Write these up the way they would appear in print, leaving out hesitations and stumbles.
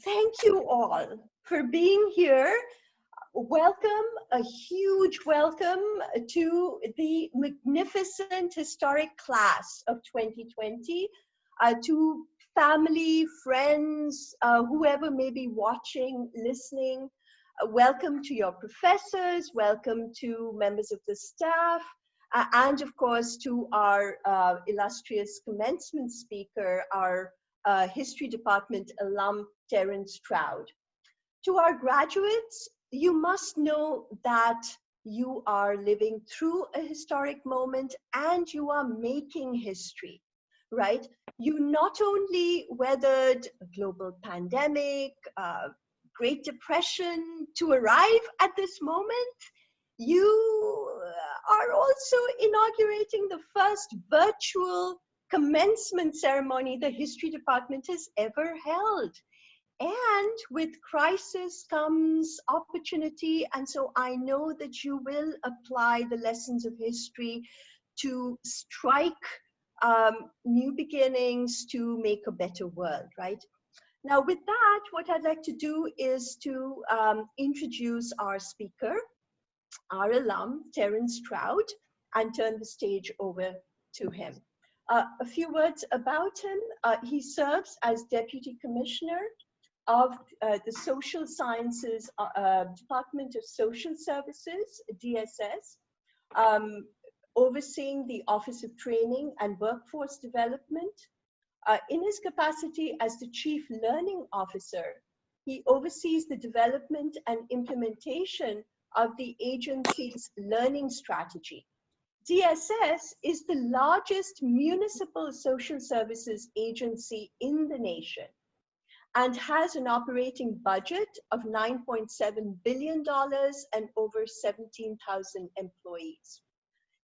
Thank you all for being here. Welcome, a huge welcome to the magnificent historic class of 2020, to family, friends, whoever may be watching, listening. Welcome to your professors, welcome to members of the staff, and of course to our illustrious commencement speaker, our History Department alum, Terrance Stroud. To our graduates, you must know that you are living through a historic moment and you are making history, right? You not only weathered a global pandemic, Great Depression to arrive at this moment, you are also inaugurating the first virtual commencement ceremony the History Department has ever held. And with crisis comes opportunity. And so I know that you will apply the lessons of history to strike new beginnings to make a better world, right? Now, with that, what I'd like to do is to introduce our speaker, our alum, Terrance Stroud, and turn the stage over to him. A few words about him. He serves as Deputy Commissioner of the Social Sciences Department of Social Services, DSS, overseeing the Office of Training and Workforce Development. In his capacity as the Chief Learning Officer, he oversees the development and implementation of the agency's learning strategy. DSS is the largest municipal social services agency in the nation and has an operating budget of $9.7 billion and over 17,000 employees.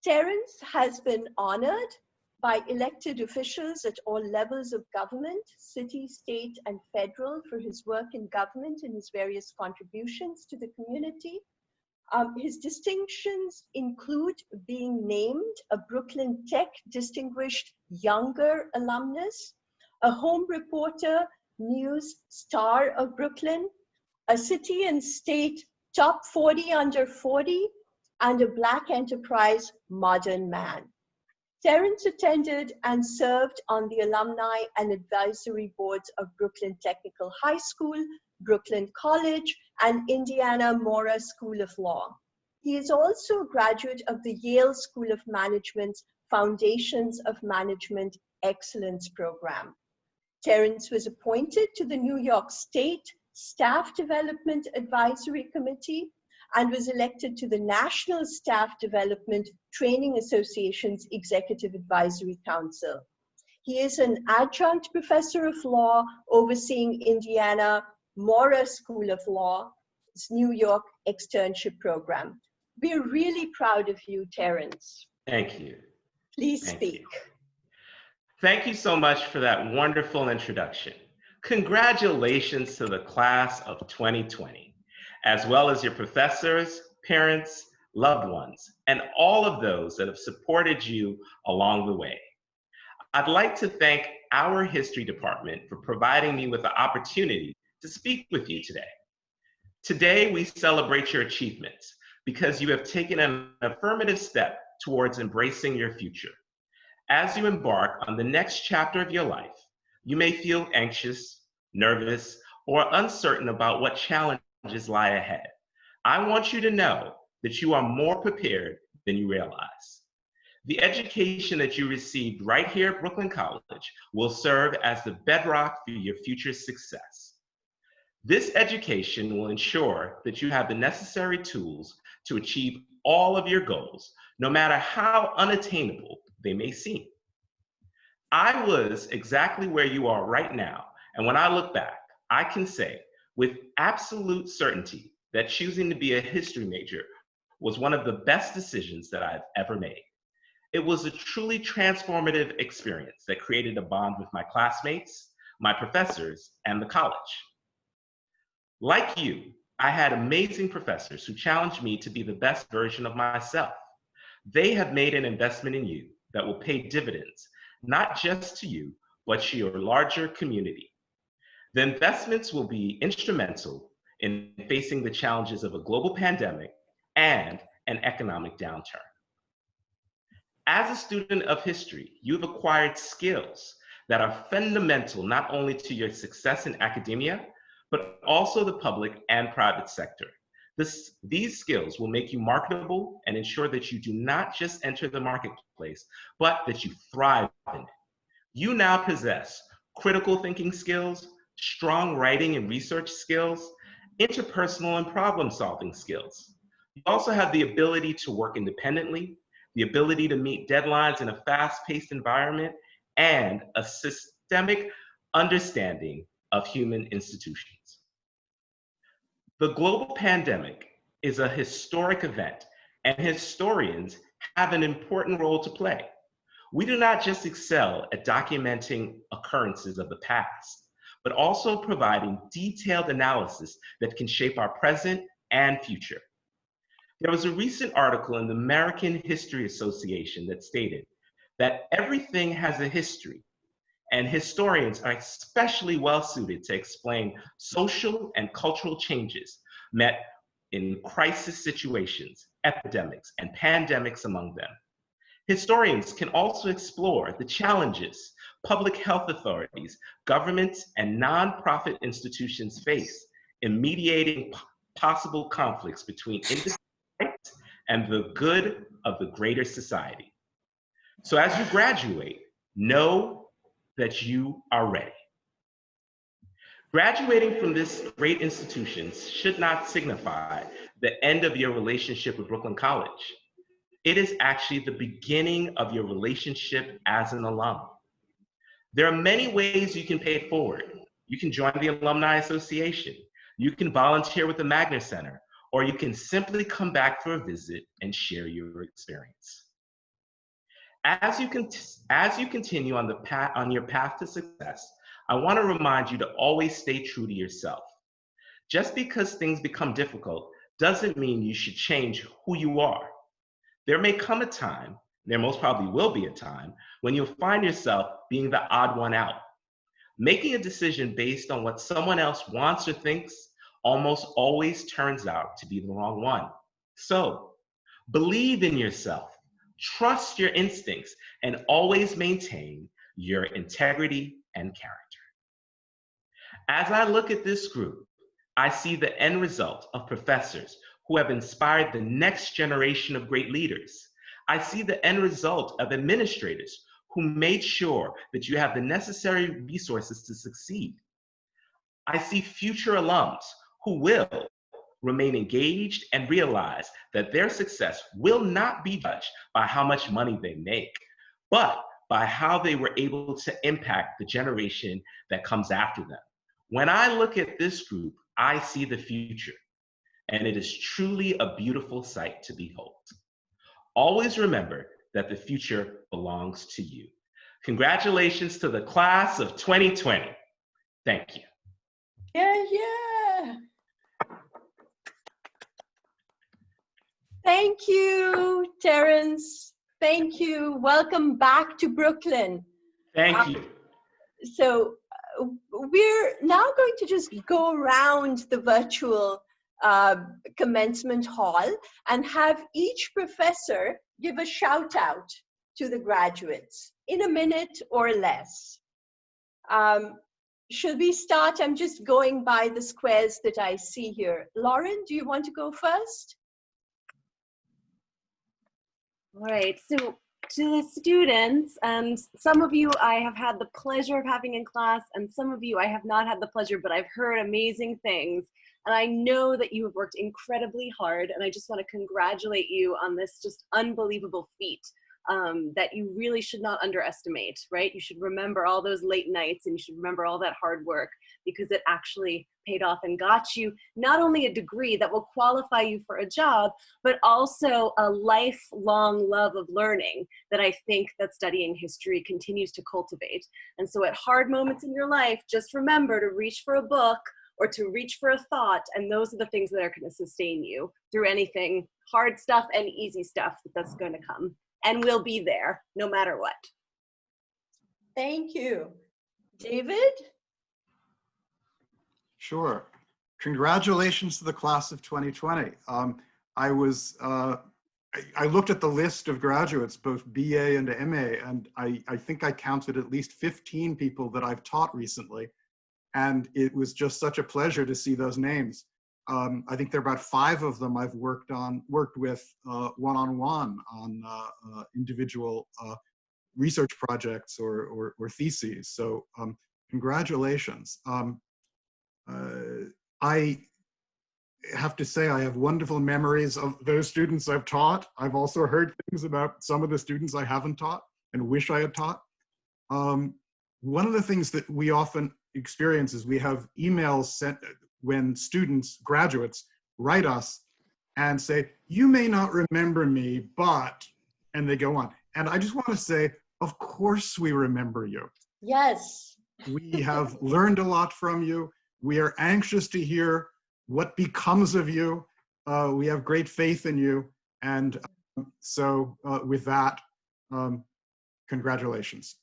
Terrance has been honored by elected officials at all levels of government, city, state, and federal, for his work in government and his various contributions to the community. His distinctions include being named a Brooklyn Tech Distinguished Younger Alumnus, a Home Reporter News Star of Brooklyn, a City and State Top 40 Under 40, and a Black Enterprise Modern Man. Terrance attended and served on the alumni and advisory boards of Brooklyn Technical High School, Brooklyn College, and Indiana Mora School of Law. He is also a graduate of the Yale School of Management's Foundations of Management Excellence Program. Terrance was appointed to the New York State Staff Development Advisory Committee and was elected to the National Staff Development Training Association's Executive Advisory Council. He is an adjunct professor of law overseeing Indiana Mora School of Law's New York externship program. We're really proud of you, Terrance. Thank you. Please speak. Thank you so much for that wonderful introduction. Congratulations to the class of 2020, as well as your professors, parents, loved ones, and all of those that have supported you along the way. I'd like to thank our history department for providing me with the opportunity to speak with you today. Today, we celebrate your achievements because you have taken an affirmative step towards embracing your future. As you embark on the next chapter of your life, you may feel anxious, nervous, or uncertain about what challenges lie ahead. I want you to know that you are more prepared than you realize. The education that you received right here at Brooklyn College will serve as the bedrock for your future success. This education will ensure that you have the necessary tools to achieve all of your goals, no matter how unattainable they may seem. I was exactly where you are right now, and when I look back, I can say with absolute certainty that choosing to be a history major was one of the best decisions that I've ever made. It was a truly transformative experience that created a bond with my classmates, my professors, and the college. Like you, I had amazing professors who challenged me to be the best version of myself. They have made an investment in you that will pay dividends, not just to you, but to your larger community. The investments will be instrumental in facing the challenges of a global pandemic and an economic downturn. As a student of history, you've acquired skills that are fundamental not only to your success in academia, but also the public and private sector. These skills will make you marketable and ensure that you do not just enter the marketplace, but that you thrive in it. You now possess critical thinking skills, strong writing and research skills, interpersonal and problem-solving skills. You also have the ability to work independently, the ability to meet deadlines in a fast-paced environment, and a systemic understanding of human institutions. The global pandemic is a historic event, and historians have an important role to play. We do not just excel at documenting occurrences of the past, but also providing detailed analysis that can shape our present and future. There was a recent article in the American History Association that stated that everything has a history, and historians are especially well suited to explain social and cultural changes met in crisis situations, epidemics, and pandemics among them. Historians can also explore the challenges public health authorities, governments, and nonprofit institutions face in mediating possible conflicts between individual rights and the good of the greater society. So as you graduate, know that you are ready. Graduating from this great institution should not signify the end of your relationship with Brooklyn College. It is actually the beginning of your relationship as an alum. There are many ways you can pay it forward. You can join the Alumni Association, you can volunteer with the Magna Center, or you can simply come back for a visit and share your experience. As you continue on your path to success, I want to remind you to always stay true to yourself. Just because things become difficult doesn't mean you should change who you are. There may come a time, there most probably will be a time, when you'll find yourself being the odd one out. Making a decision based on what someone else wants or thinks almost always turns out to be the wrong one. So, believe in yourself, trust your instincts, and always maintain your integrity and character. As I look at this group, I see the end result of professors who have inspired the next generation of great leaders. I see the end result of administrators who made sure that you have the necessary resources to succeed. I see future alums who will remain engaged and realize that their success will not be judged by how much money they make, but by how they were able to impact the generation that comes after them. When I look at this group, I see the future, and it is truly a beautiful sight to behold. Always remember that the future belongs to you. Congratulations to the class of 2020. Thank you. Yeah. Thank you, Terrance. Thank you. Welcome back to Brooklyn. Thank you. So we're now going to just go around the virtual commencement hall and have each professor give a shout out to the graduates in a minute or less. Should we start? I'm just going by the squares that I see here. Lauren, do you want to go first? All right, so to the students, and some of you I have had the pleasure of having in class, and some of you I have not had the pleasure, but I've heard amazing things. And I know that you have worked incredibly hard, and I just want to congratulate you on this just unbelievable feat that you really should not underestimate, right? You should remember all those late nights, and you should remember all that hard work, because it actually paid off and got you not only a degree that will qualify you for a job, but also a lifelong love of learning that I think that studying history continues to cultivate. And so at hard moments in your life, just remember to reach for a book or to reach for a thought, and those are the things that are going to sustain you through anything, hard stuff and easy stuff that's going to come. And we'll be there no matter what. Thank you. David? Sure. Congratulations to the class of 2020. I looked at the list of graduates, both BA and MA, and I think I counted at least 15 people that I've taught recently. And it was just such a pleasure to see those names. I think there are about 5 of them I've worked with one-on-one on individual research projects or theses. So congratulations. I have to say I have wonderful memories of those students I've taught. I've also heard things about some of the students I haven't taught and wish I had taught. One of the things that we often experience is we have emails sent when students, graduates, write us and say, you may not remember me, but, and they go on. And I just want to say, of course we remember you. Yes. We have learned a lot from you. We are anxious to hear what becomes of you. We have great faith in you. And so with that, congratulations.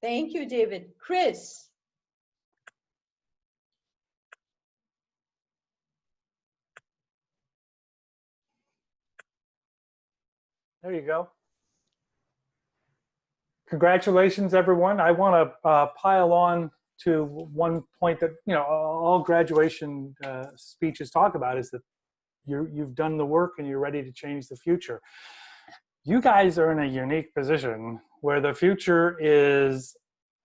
Thank you, David. Chris. There you go. Congratulations, everyone. I want to pile on to one point that, you know, all graduation speeches talk about is that you've done the work and you're ready to change the future. You guys are in a unique position where the future is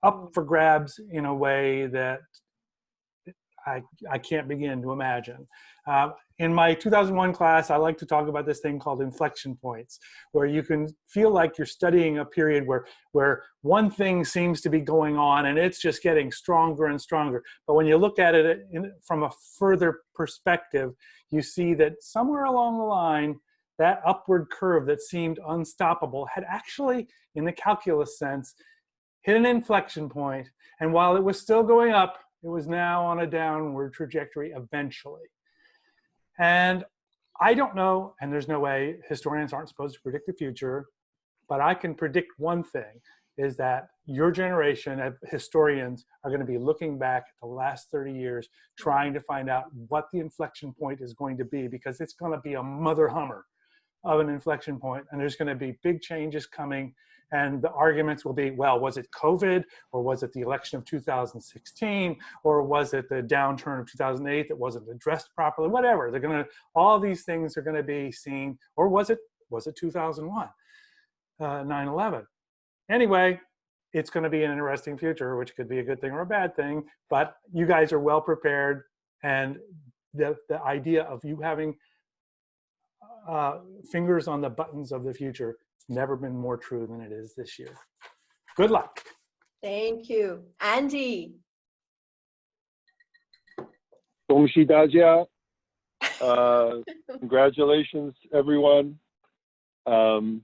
up for grabs in a way that I can't begin to imagine. In my 2001 class, I like to talk about this thing called inflection points, where you can feel like you're studying a period where one thing seems to be going on and it's just getting stronger and stronger. But when you look at it from a further perspective, you see that somewhere along the line, that upward curve that seemed unstoppable had actually, in the calculus sense, hit an inflection point. And while it was still going up, it was now on a downward trajectory eventually. And I don't know, and there's no way, historians aren't supposed to predict the future, but I can predict one thing, is that your generation of historians are going to be looking back at the last 30 years, trying to find out what the inflection point is going to be, because it's going to be a mother hummer of an inflection point, and there's going to be big changes coming. And the arguments will be, well, was it COVID, or was it the election of 2016, or was it the downturn of 2008 that wasn't addressed properly? Whatever, they're going to, all these things are going to be seen. Or was it 2001, 9/11? Anyway, it's going to be an interesting future, which could be a good thing or a bad thing. But you guys are well prepared, and the idea of you having fingers on the buttons of the future, it's never been more true than it is this year. Good luck. Thank you. Andy. Congratulations, everyone. You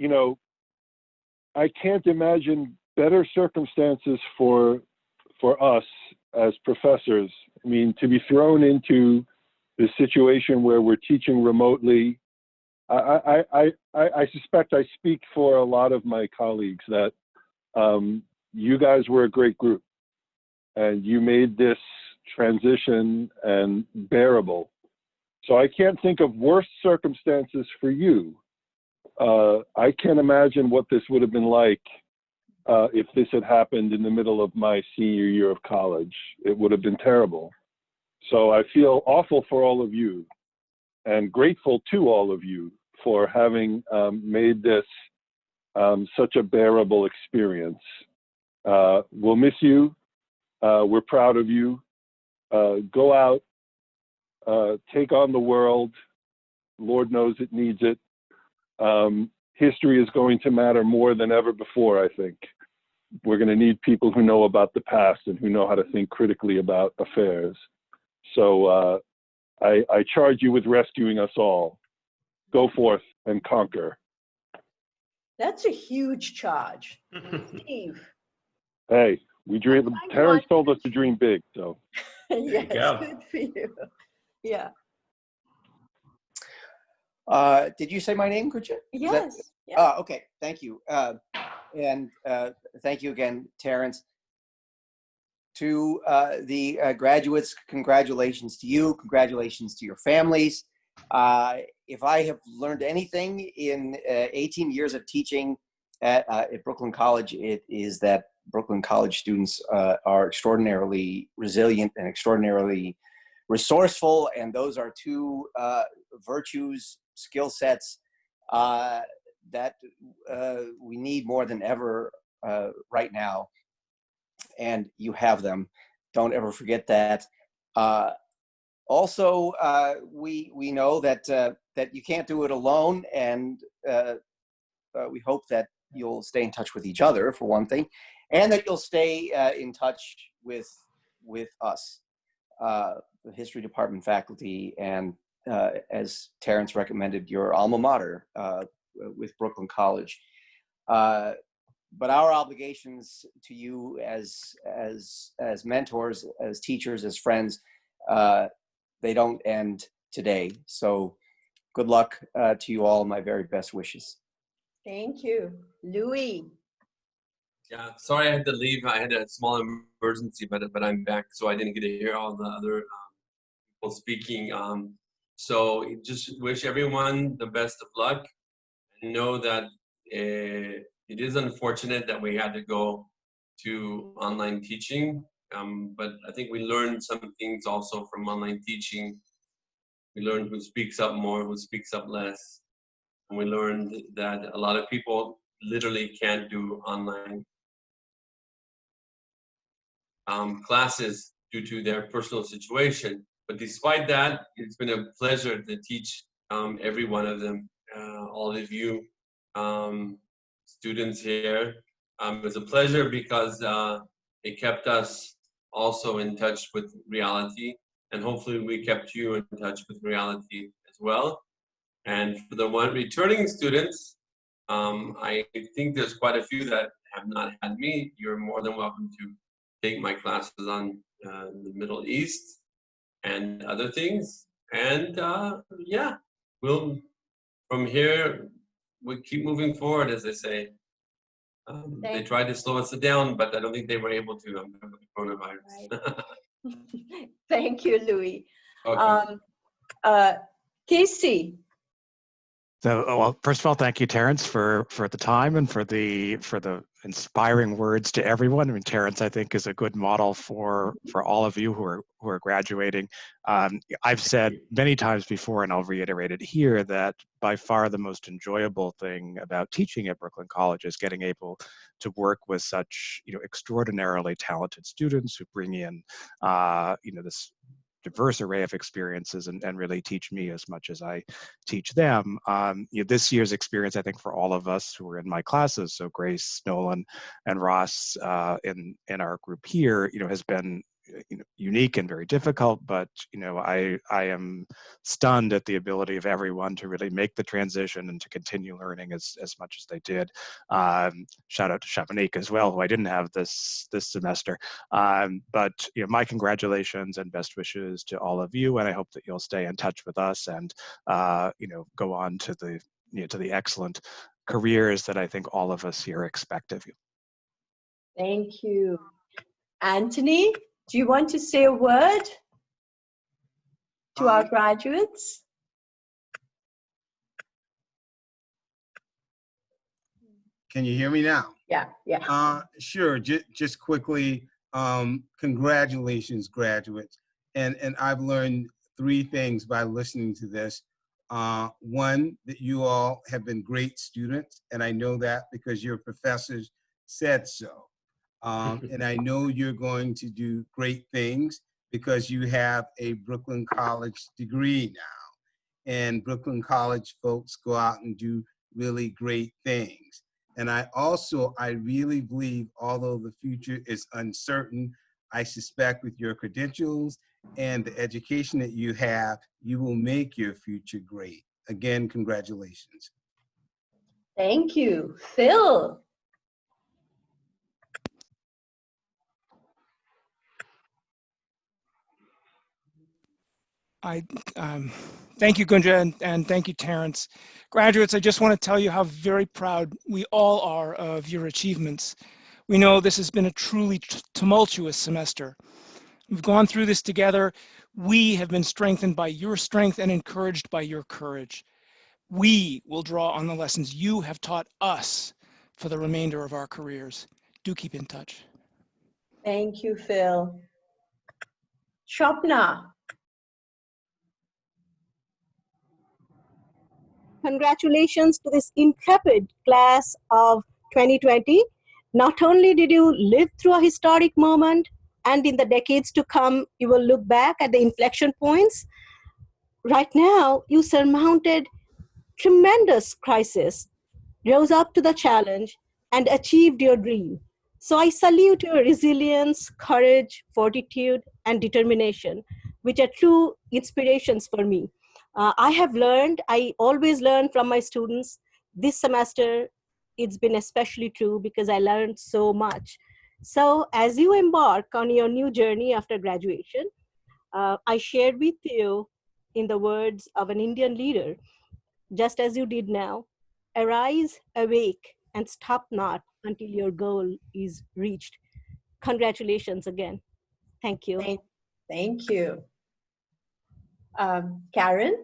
know, I can't imagine better circumstances for us as professors. I mean, to be thrown into the situation where we're teaching remotely. I suspect I speak for a lot of my colleagues that you guys were a great group, and you made this transition and bearable. So I can't think of worse circumstances for you. I can't imagine what this would have been like if this had happened in the middle of my senior year of college. It would have been terrible. So I feel awful for all of you and grateful to all of you for having made this such a bearable experience. We'll miss you. We're proud of you. Go out, take on the world. Lord knows it needs it. History is going to matter more than ever before, I think. We're going to need people who know about the past and who know how to think critically about affairs. So I charge you with rescuing us all. Go forth and conquer. That's a huge charge. Steve. Hey, we dream. Terrance told us to dream big, so. Yes, good for you. Yeah. Did you say my name, Kucha? Yes. Yeah. Okay, thank you. And thank you again, Terrance. To the graduates, congratulations to you, congratulations to your families. If I have learned anything in 18 years of teaching at Brooklyn College, it is that Brooklyn College students are extraordinarily resilient and extraordinarily resourceful, and those are two virtues, skill sets that we need more than ever right now. And you have them. Don't ever forget that. Also, we know that that you can't do it alone, and we hope that you'll stay in touch with each other, for one thing, and that you'll stay in touch with us, the history department faculty, and as Terrance recommended, your alma mater with Brooklyn College. But our obligations to you as mentors, as teachers, as friends, they don't end today. So good luck to you all. My very best wishes. Thank you. Louis. Yeah, sorry I had to leave. I had a small emergency, but I'm back, so I didn't get to hear all the other people speaking. So just wish everyone the best of luck, and know that it is unfortunate that we had to go to online teaching, but I think we learned some things also from online teaching. We learned who speaks up more, who speaks up less, and we learned that a lot of people literally can't do online classes due to their personal situation. But despite that, it's been a pleasure to teach every one of them, all of you students here. It's a pleasure because it kept us also in touch with reality, and hopefully we kept you in touch with reality as well. And for the returning students, I think there's quite a few that have not had me. You're more than welcome to take my classes on the Middle East and other things. And yeah, we'll, from here, we keep moving forward, as they say. They tried to slow us down, but I don't think they were able to with the coronavirus. Right. Thank you, Louis. Okay. Casey. So, well, first of all, thank you, Terrance, for the time and for the inspiring words to everyone. I mean, Terrance, I think, is a good model for all of you who are graduating. I've said many times before, and I'll reiterate it here, that by far the most enjoyable thing about teaching at Brooklyn College is getting able to work with such extraordinarily talented students who bring in this diverse array of experiences and really teach me as much as I teach them. This year's experience, I think, for all of us who are in my classes, so Grace, Nolan, and Ross in our group here, has been unique and very difficult, but I am stunned at the ability of everyone to really make the transition and to continue learning as much as they did. Shout out to Chamonix as well, who I didn't have this semester. But my congratulations and best wishes to all of you, and I hope that you'll stay in touch with us and go on to the excellent careers that I think all of us here expect of you. Thank you. Anthony, do you want to say a word to our graduates? Can you hear me now? Yeah. Sure. Just quickly, congratulations, graduates. And I've learned three things by listening to this. One, that you all have been great students, and I know that because your professors said so. And I know you're going to do great things because you have a Brooklyn College degree now. And Brooklyn College folks go out and do really great things. And I really believe, although the future is uncertain, I suspect with your credentials and the education that you have, you will make your future great. Again, congratulations. Thank you. Phil. Thank you, Gunja, and thank you, Terrance. Graduates, I just want to tell you how very proud we all are of your achievements. We know this has been a truly tumultuous semester. We've gone through this together. We have been strengthened by your strength and encouraged by your courage. We will draw on the lessons you have taught us for the remainder of our careers. Do keep in touch. Thank you, Phil. Shopna. Congratulations to this intrepid class of 2020. Not only did you live through a historic moment, and in the decades to come, you will look back at the inflection points. Right now, you surmounted tremendous crisis, rose up to the challenge, and achieved your dream. So I salute your resilience, courage, fortitude, and determination, which are true inspirations for me. I always learn from my students. This semester, it's been especially true because I learned so much. So as you embark on your new journey after graduation, I shared with you in the words of an Indian leader, just as you did now, arise, awake, and stop not until your goal is reached. Congratulations again. Thank you. Thank you. Karen?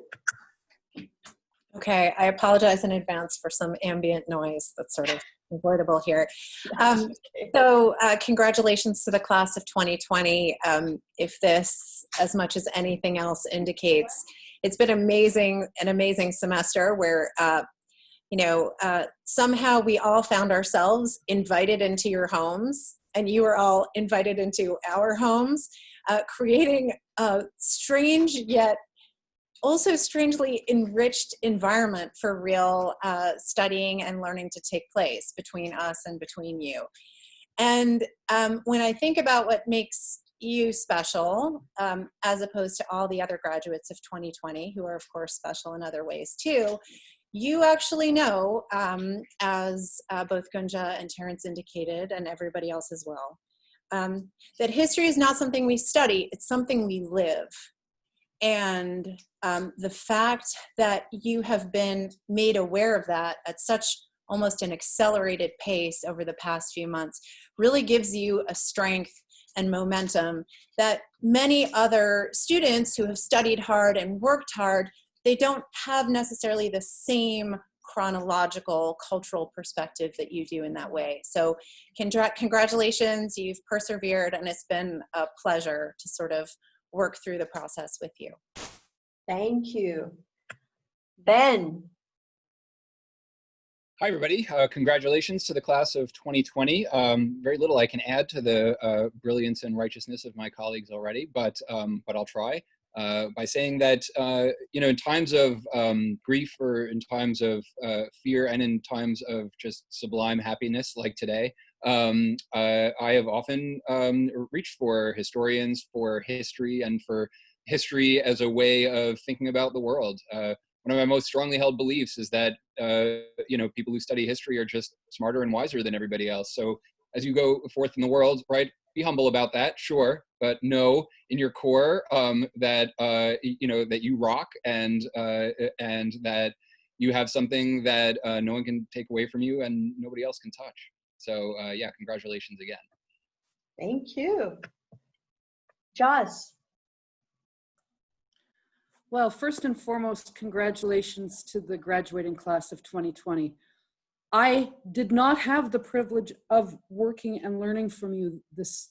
Okay, I apologize in advance for some ambient noise that's sort of avoidable here. Congratulations to the class of 2020. If this, as much as anything else, indicates, it's been an amazing semester where, somehow we all found ourselves invited into your homes, and you were all invited into our homes, creating a strange yet also strangely enriched environment for real studying and learning to take place between us and between you. And when I think about what makes you special, as opposed to all the other graduates of 2020, who are of course special in other ways too, you actually know, as both Gunja and Terrance indicated, and everybody else as well, that history is not something we study, it's something we live. And the fact that you have been made aware of that at such almost an accelerated pace over the past few months really gives you a strength and momentum that many other students who have studied hard and worked hard, they don't have necessarily the same chronological cultural perspective that you do in that way. So congratulations, you've persevered, and it's been a pleasure to sort of work through the process with you. Thank you. Ben. Hi, everybody. Congratulations to the class of 2020. Very little I can add to the brilliance and righteousness of my colleagues already, but I'll try by saying that, in times of grief, or in times of fear, and in times of just sublime happiness like today, I have often reached for historians, for history, and for history as a way of thinking about the world. One of my most strongly held beliefs is that, people who study history are just smarter and wiser than everybody else. So as you go forth in the world, right, be humble about that, sure, but know in your core that, that you rock, and that you have something that no one can take away from you and nobody else can touch. So yeah, congratulations again. Thank you. Joss. Well, first and foremost, congratulations to the graduating class of 2020. I did not have the privilege of working and learning from you this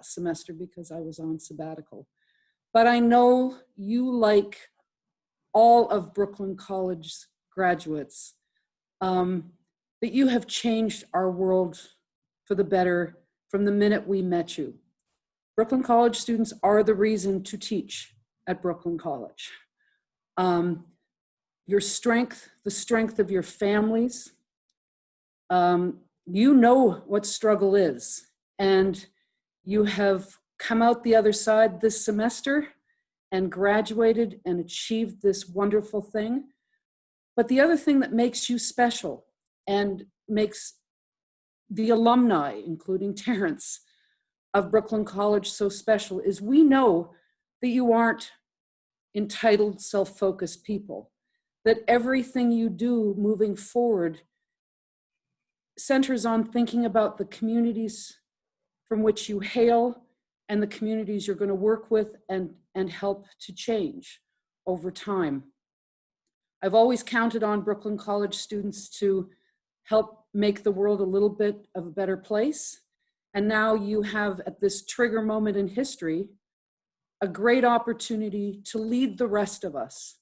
semester because I was on sabbatical. But I know you, like all of Brooklyn College's graduates, that you have changed our world for the better from the minute we met you. Brooklyn College students are the reason to teach at Brooklyn College. Your strength, the strength of your families, you know what struggle is, and you have come out the other side this semester and graduated and achieved this wonderful thing. But the other thing that makes you special and makes the alumni, including Terrance, of Brooklyn College so special is we know that you aren't entitled, self-focused people, that everything you do moving forward centers on thinking about the communities from which you hail and the communities you're going to work with and help to change over time. I've always counted on Brooklyn College students to help make the world a little bit of a better place. And now you have, at this trigger moment in history, a great opportunity to lead the rest of us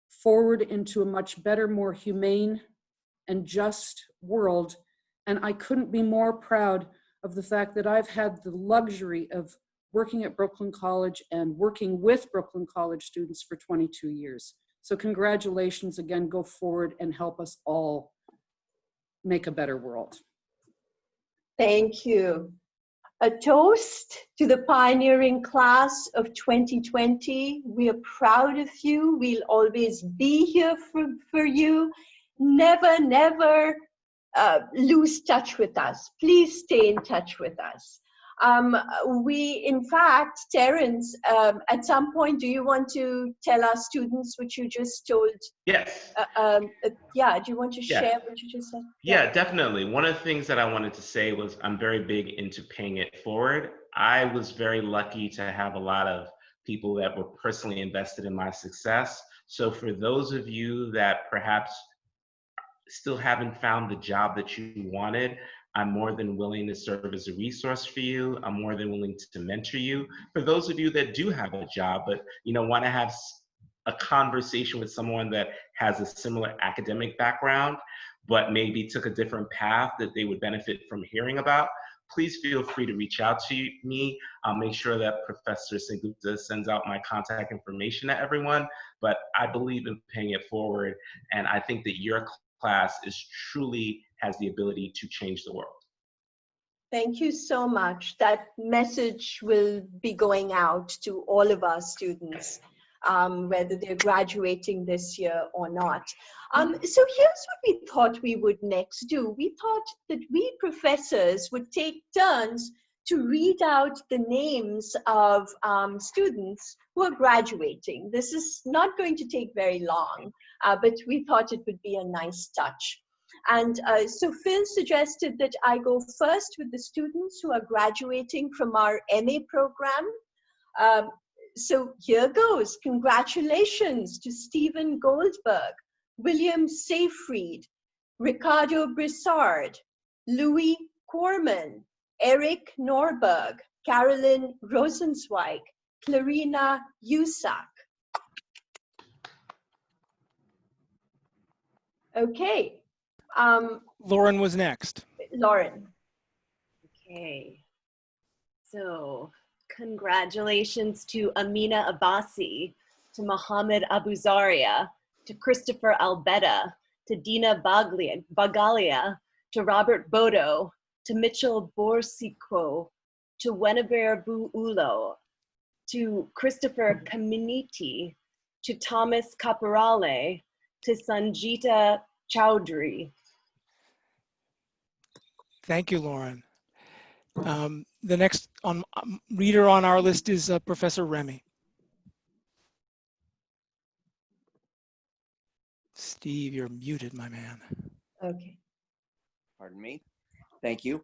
forward into a much better, more humane and just world. And I couldn't be more proud of the fact that I've had the luxury of working at Brooklyn College and working with Brooklyn College students for 22 years. So congratulations again, go forward and help us all make a better world. Thank you. A toast to the pioneering class of 2020. We are proud of you. We'll always be here for you. Never, never lose touch with us. Please stay in touch with us. We, in fact, Terrance, at some point, do you want to tell our students what you just told? Yes. Yeah, do you want to share what you just said? Yeah, definitely. One of the things that I wanted to say was I'm very big into paying it forward. I was very lucky to have a lot of people that were personally invested in my success. So for those of you that perhaps still haven't found the job that you wanted, I'm more than willing to serve as a resource for you. I'm more than willing to mentor you. For those of you that do have a job, but want to have a conversation with someone that has a similar academic background, but maybe took a different path that they would benefit from hearing about, please feel free to reach out to me. I'll make sure that Professor Sengupta sends out my contact information to everyone, but I believe in paying it forward, and I think that your class truly has the ability to change the world. Thank you so much. That message will be going out to all of our students, whether they're graduating this year or not. So here's what we thought we would next do. We thought that we professors would take turns to read out the names of students who are graduating. This is not going to take very long, but we thought it would be a nice touch. And so Phil suggested that I go first with the students who are graduating from our MA program. So here goes. Congratulations to Stephen Goldberg, William Seyfried, Ricardo Brissard, Louis Corman, Eric Norberg, Carolyn Rosenzweig, Clarina Yusak. Okay. Lauren was next. Lauren. Okay. So congratulations to Amina Abbasi, to Mohammed Abuzaria, to Christopher Albetta, to Dina Bagalia, to Robert Bodo, to Mitchell Borsico, to Wenabere Buulo, to Christopher Caminiti, to Thomas Caporale, to Sanjita Chowdhury. Thank you, Lauren. The next reader on our list is Professor Remy. Steve, you're muted, my man. Okay. Pardon me. Thank you.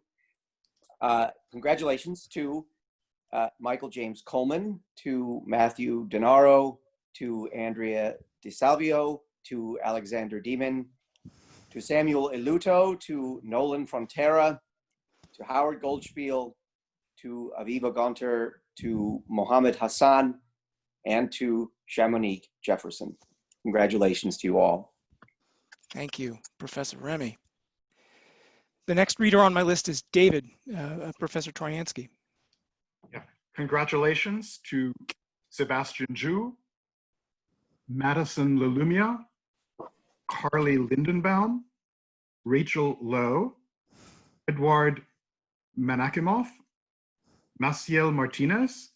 Congratulations to Michael James Coleman, to Matthew Denaro, to Andrea DeSalvio, to Alexander Dieman, to Samuel Iluto, to Nolan Frontera, to Howard Goldspiel, to Aviva Gonter, to Mohammed Hassan, and to Shamonique Jefferson. Congratulations to you all. Thank you, Professor Remy. The next reader on my list is David, Professor Troyansky. Yeah. Congratulations to Sebastian Zhu, Madison Lalumia, Carly Lindenbaum, Rachel Lowe, Edward Manakimov, Maciel Martinez,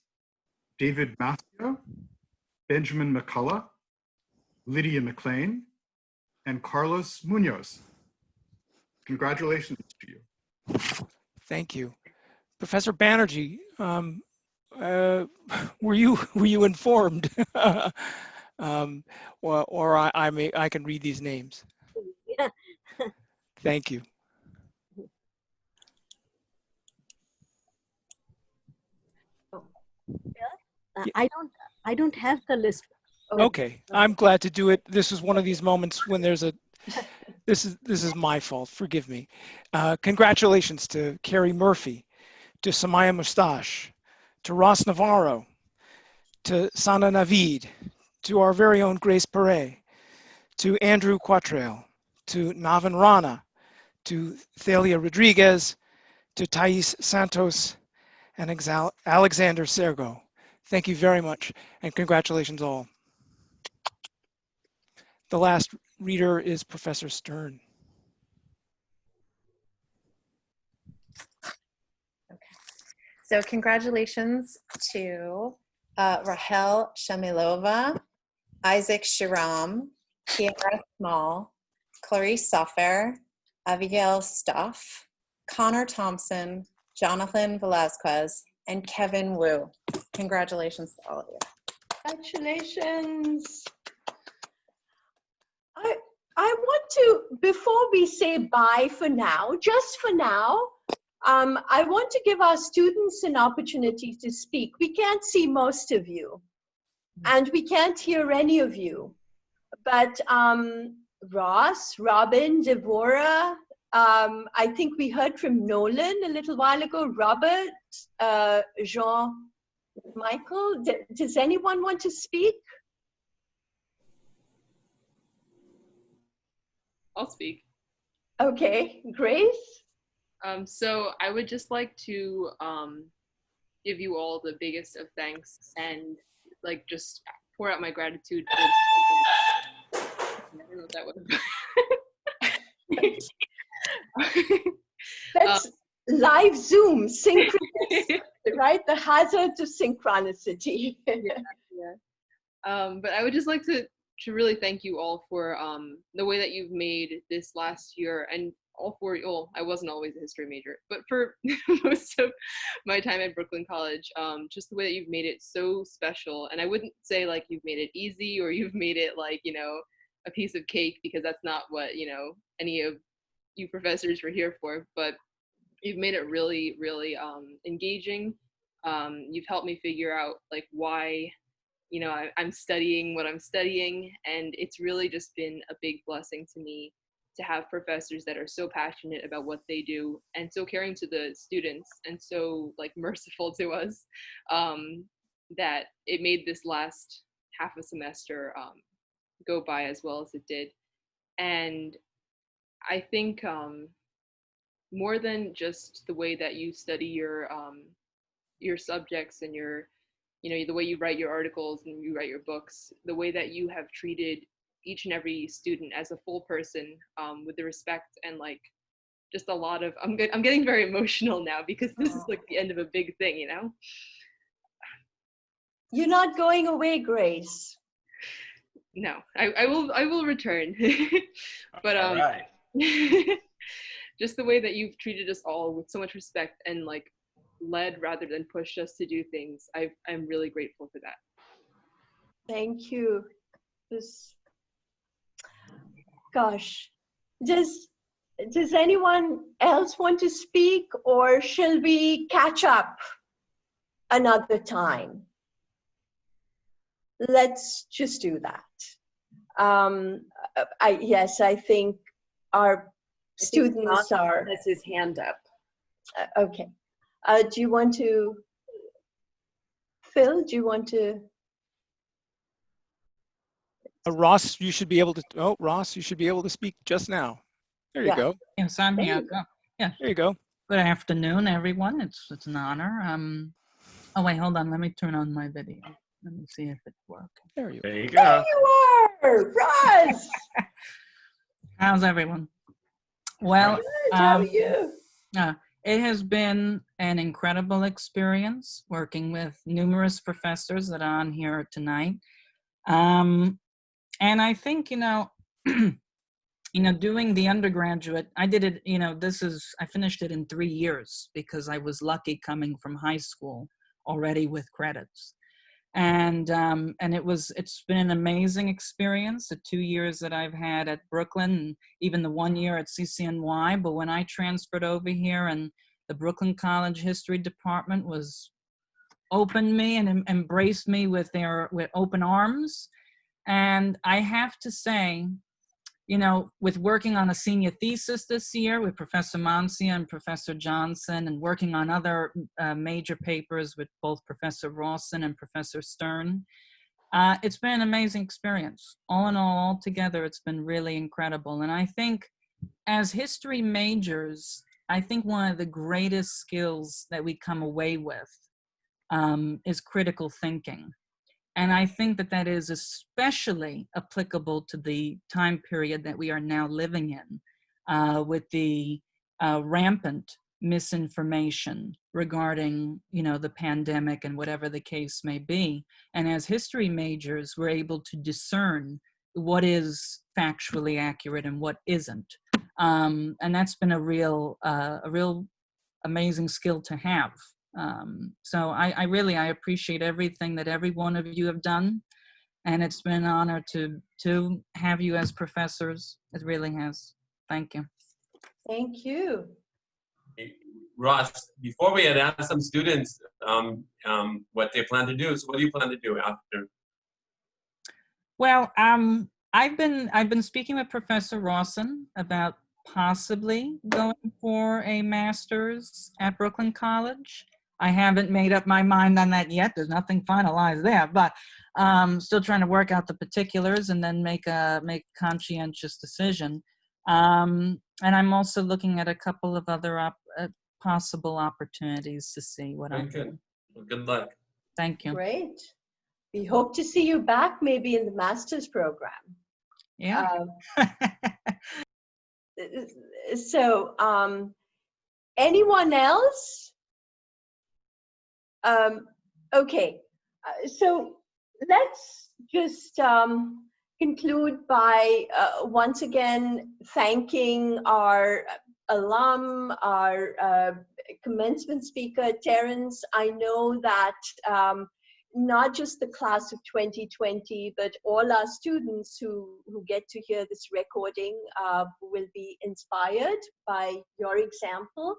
David Massio, Benjamin McCullough, Lydia McLean, and Carlos Munoz. Congratulations to you. Thank you. Professor Banerjee, were you informed? Or I can read these names. Yeah. Thank you. I don't have the list. Okay, I'm glad to do it. This is one of these moments when there's a, this is my fault, forgive me. Congratulations to Carrie Murphy, to Samaya Mustache, to Ross Navarro, to Sana Navid, to our very own Grace Perret, to Andrew Quattrell, to Navan Rana, to Thalia Rodriguez, to Thais Santos, and Alexander Sergo. Thank you very much, and congratulations all. The last reader is Professor Stern. So congratulations to Rahel Shamilova, Isaac Shiram, Kiara Small, Clarice Soffer, Abigail Stuff, Connor Thompson, Jonathan Velasquez, and Kevin Wu. Congratulations to all of you. Congratulations. I want to, before we say bye for now, just for now, I want to give our students an opportunity to speak. We can't see most of you, and we can't hear any of you. But Ross, Robin, Devorah, I think we heard from Nolan a little while ago, Robert, Jean, Michael. Does anyone want to speak? I'll speak. Okay, Grace? So I would just like to give you all the biggest of thanks and like just pour out my gratitude. I don't know what that was. That's live Zoom, synchronicity, right? The hazards of synchronicity. Yeah. But I would just like to really thank you all for the way that you've made this last year, and all for, well, I wasn't always a history major, but for most of my time at Brooklyn College, just the way that you've made it so special. And I wouldn't say like you've made it easy or you've made it like, you know, a piece of cake, because that's not what, you know, any of you professors were here for, but you've made it really, really engaging. You've helped me figure out like why, you know, I'm studying what I'm studying, and it's really just been a big blessing to me to have professors that are so passionate about what they do and so caring to the students and so like merciful to us, that it made this last half a semester go by as well as it did. And I think more than just the way that you study your subjects and your, you know, the way you write your articles and you write your books, the way that you have treated each and every student as a full person, with the respect and like just a lot of, I'm getting very emotional now because this is like the end of a big thing, you know? You're not going away, Grace. No, I will return. But all right. just the way that you've treated us all with so much respect and like led rather than pushed us to do things, I'm really grateful for that. Thank you. Gosh, does anyone else want to speak, or shall we catch up another time? Let's just do that. Yes, I think our students are. Has his hand up. Okay. Do you want to, Phil? Do you want to? Ross, you should be able to. Oh, Ross, you should be able to speak just now. There you go. Yes, I'm here. Yeah. There you go. Good afternoon, everyone. It's an honor. Oh wait, hold on. Let me turn on my video. Let me see if it works. There you go. There you are, Ross. How's everyone? Well, good. How are you? It has been an incredible experience working with numerous professors that are on here tonight. And I think, doing the undergraduate, I did it, I finished it in 3 years because I was lucky coming from high school already with credits. And it's been an amazing experience, the 2 years that I've had at Brooklyn, and even the 1 year at CCNY. But when I transferred over here, and the Brooklyn College History Department was opened me and embraced me with open arms. And I have to say, you know, with working on a senior thesis this year with Professor Mancia and Professor Johnson, and working on other major papers with both Professor Rawson and Professor Stern, it's been an amazing experience. All in all together, it's been really incredible. And I think as history majors, I think one of the greatest skills that we come away with is critical thinking. And I think that that is especially applicable to the time period that we are now living in, with the rampant misinformation regarding, you know, the pandemic and whatever the case may be. And as history majors, we're able to discern what is factually accurate and what isn't. And that's been a real amazing skill to have. So I really appreciate everything that every one of you have done, and it's been an honor to have you as professors. It really has. Thank you. Thank you. Ross, before we had asked some students what they plan to do, so what do you plan to do after? Well, I've been speaking with Professor Rawson about possibly going for a master's at Brooklyn College. I haven't made up my mind on that yet. There's nothing finalized there, but still trying to work out the particulars and then make a conscientious decision. And I'm also looking at a couple of other possible opportunities to see what I can. Well, good luck. Thank you. Great. We hope to see you back maybe in the master's program. Yeah. So anyone else? Okay, so let's just conclude by once again thanking our alum, our commencement speaker, Terrance. I know that not just the class of 2020, but all our students who get to hear this recording will be inspired by your example.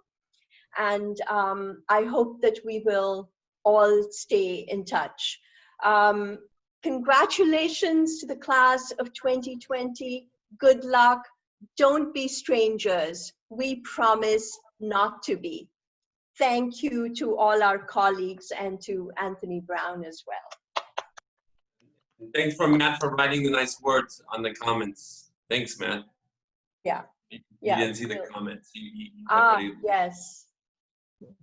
And I hope that we will all stay in touch. Congratulations to the class of 2020. Good luck. Don't be strangers. We promise not to be. Thank you to all our colleagues and to Anthony Brown as well. Thanks for Matt for writing the nice words on the comments. Thanks, Matt. Yeah. You Yeah, didn't see the really. comments. Yes.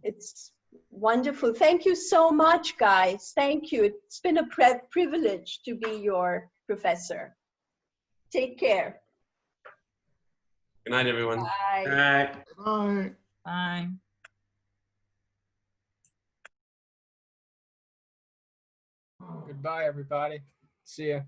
It's wonderful. Thank you so much, guys. Thank you. It's been a privilege to be your professor. Take care. Good night, everyone. Bye. Good night. Bye. Bye. Goodbye, everybody. See ya.